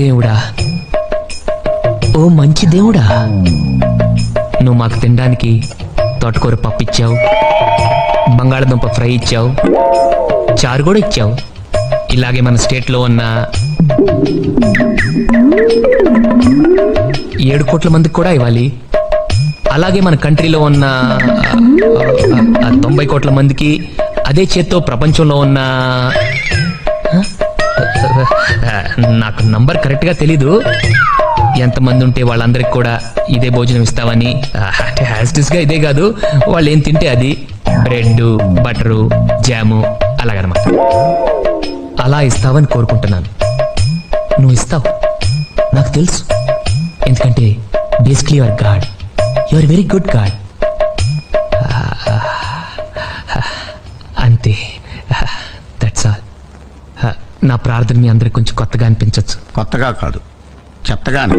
దేవుడా, ఓ మంచి దేవుడా, నువ్వు మాకు తినడానికి తోటకూర పప్పు ఇచ్చావు, బంగాళదుంప ఫ్రై ఇచ్చావు, చారు కూడా ఇచ్చావు. ఇలాగే మన స్టేట్లో ఉన్న 7 కోట్ల మందికి కూడా ఇవ్వాలి. అలాగే మన కంట్రీలో ఉన్న 90 కోట్ల మందికి, అదే చేత్తో ప్రపంచంలో ఉన్న నాకు నంబర్ కరెక్ట్ గా తెలీదు, ఎంతమంది ఉంటే వాళ్ళందరికి కూడా ఇదే భోజనం ఇస్తావని. హ్యాస్టిస్ గా ఇదే కాదు, వాళ్ళు ఏం తింటే అది, బ్రెడ్, బటరు, జాము అలాగనమాట. అలా ఇస్తావని కోరుకుంటున్నాను. నువ్వు ఇస్తావు, నాకు తెలుసు. ఎందుకంటే basically your God, your very good God. అంతే, దట్స్ ఆల్. నా ప్రార్థన మీ అందరికి కొంచెం కొత్తగా అనిపించవచ్చు. కొత్తగా కాదు, చెత్తగానే.